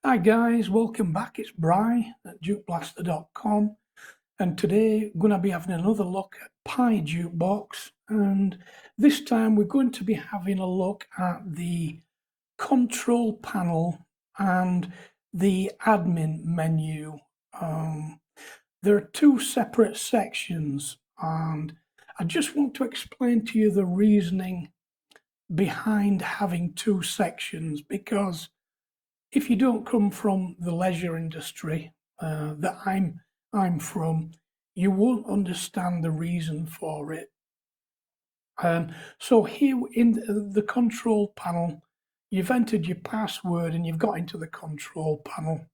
Hi guys, welcome back. It's Bri at jukeblaster.com, and today we're going to be having another look at Pi Jukebox, and this time we're going to be having a look at the control panel and the admin menu. There are two separate sections, and I just want to explain to you the reasoning behind having two sections, because if you don't come from the leisure industry that I'm from, you won't understand the reason for it. So here in the control panel, you've entered your password and you've got into the control panel,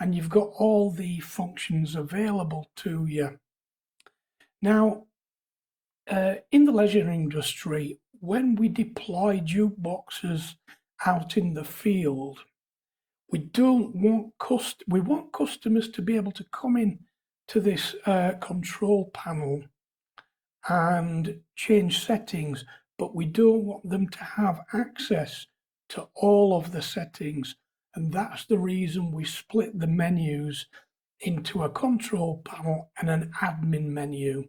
and you've got all the functions available to you. Now, in the leisure industry, when we deploy jukeboxes out in the field, we don't want we want customers to be able to come in to this control panel and change settings, but we don't want them to have access to all of the settings. And that's the reason we split the menus into a control panel and an admin menu.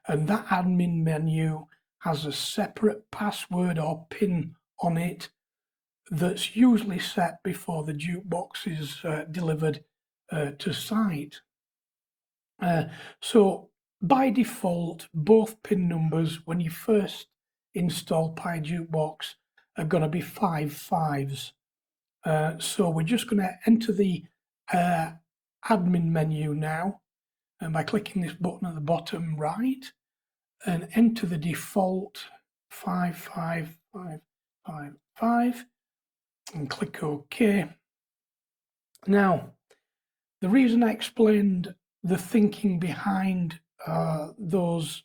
And that admin menu has a separate password or PIN on it that's usually set before the jukebox is delivered to site. So by default, both PIN numbers when you first install Pi Jukebox are going to be 5 5s. So we're just going to enter the admin menu now, and by clicking this button at the bottom right, and enter the default 5 5 5 5 5. And click OK. Now, the reason I explained the thinking behind those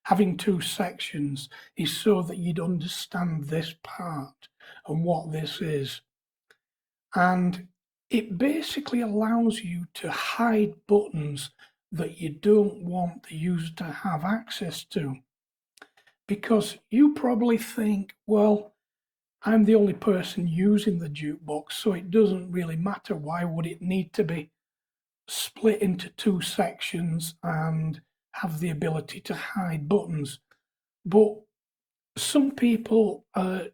having two sections is so that you'd understand this part and what this is. And it basically allows you to hide buttons that you don't want the user to have access to. Because you probably think, well, I'm the only person using the jukebox, so it doesn't really matter. Why would it need to be split into two sections and have the ability to hide buttons? But some people are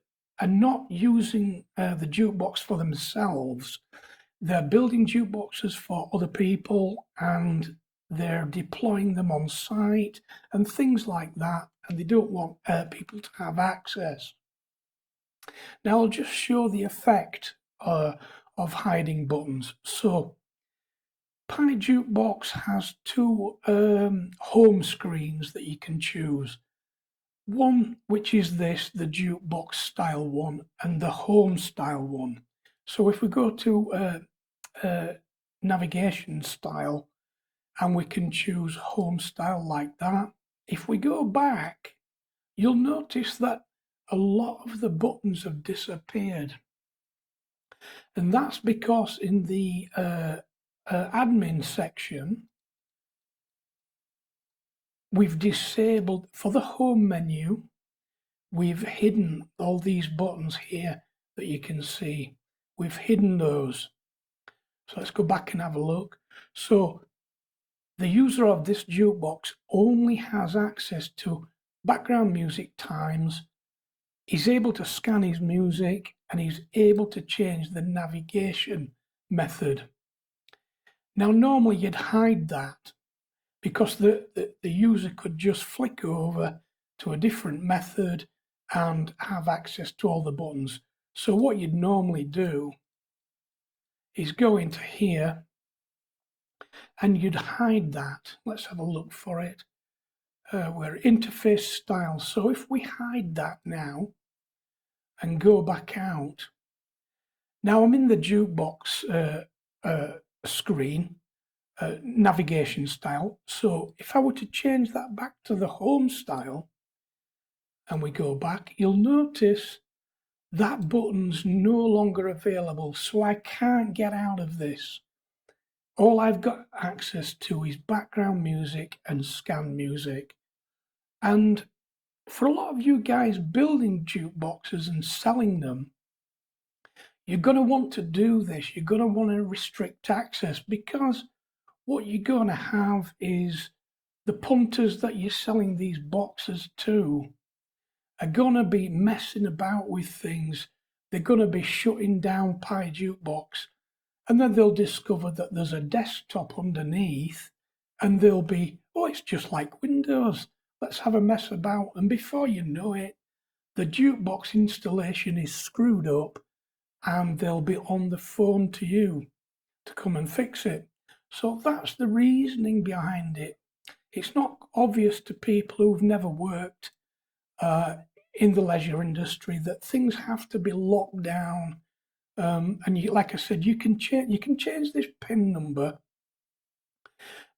not using the jukebox for themselves. They're building jukeboxes for other people, and they're deploying them on site and things like that, and they don't want people to have access. Now I'll just show the effect of hiding buttons. So Pi Jukebox has two home screens that you can choose. One which is this, the jukebox style one, and the home style one. So if we go to navigation style, and we can choose home style like that. If we go back, you'll notice that a lot of the buttons have disappeared. And that's because in the admin section, we've disabled, for the home menu, we've hidden all these buttons here that you can see. We've hidden those. So let's go back and have a look. So the user of this jukebox only has access to background music times. He's able to scan his music, and he's able to change the navigation method. Now, normally you'd hide that because the user could just flick over to a different method and have access to all the buttons. So what you'd normally do is go into here and you'd hide that. Let's have a look for it. We're interface style. So if we hide that now and go back out, now I'm in the jukebox screen, navigation style. So if I were to change that back to the home style and we go back, you'll notice that button's no longer available. So I can't get out of this. All I've got access to is background music and scan music. And for a lot of you guys building jukeboxes and selling them, You're going to want to do this. You're going to want to restrict access, because what you're going to have is the punters that you're selling these boxes to are going to be messing about with things. They're going to be shutting down Pi Jukebox, and then they'll discover that there's a desktop underneath, and they'll be, oh, it's just like Windows. Let's have a mess about. And before you know it, the Jukebox installation is screwed up, and they'll be on the phone to you to come and fix it. So that's the reasoning behind it. It's not obvious to people who've never worked in the leisure industry that things have to be locked down. And like I said, you can change this PIN number.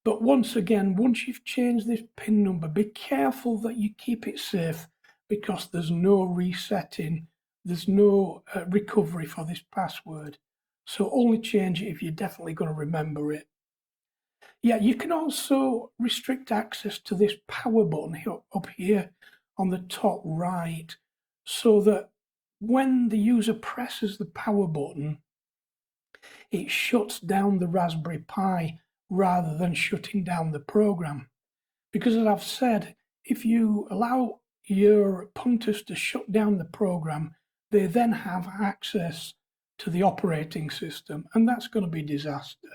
But once again, once you've changed this PIN number, be careful that you keep it safe, because there's no resetting, there's no recovery for this password. So only change it if you're definitely going to remember it. Yeah, you can also restrict access to this power button up here on the top right, so that when the user presses the power button, it shuts down the Raspberry Pi rather than shutting down the program. Because as I've said, if you allow your punters to shut down the program, they then have access to the operating system, and that's going to be disaster.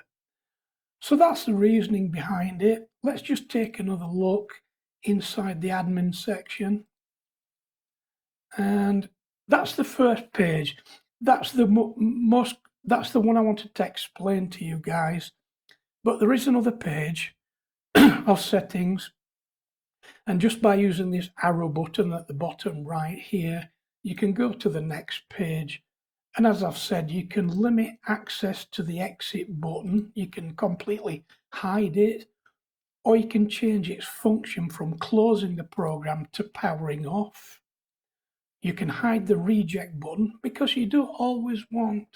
So that's the reasoning behind it. Let's just take another look inside the admin section. And that's the first page. That's the one I wanted to explain to you guys. But there is another page of settings. And just by using this arrow button at the bottom right here, you can go to the next page. And as I've said, you can limit access to the exit button. You can completely hide it, or you can change its function from closing the program to powering off. You can hide the reject button, because you don't always want,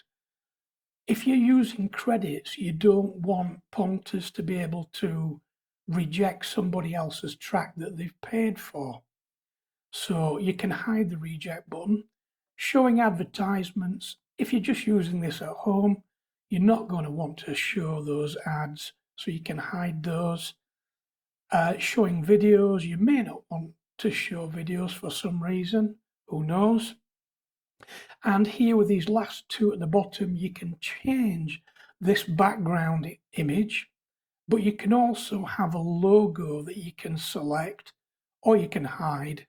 if you're using credits, you don't want punters to be able to reject somebody else's track that they've paid for. So you can hide the reject button. Showing advertisements, if you're just using this at home, you're not going to want to show those ads, so you can hide those. Showing videos, you may not want to show videos for some reason, who knows. And here with these last two at the bottom, you can change this background image, but you can also have a logo that you can select, or you can hide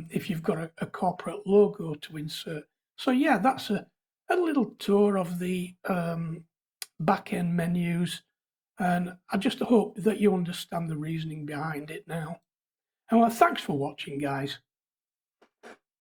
if you've got a corporate logo to insert. So yeah, that's a little tour of the back-end menus, and I just hope that you understand the reasoning behind it now. And well, thanks for watching, guys.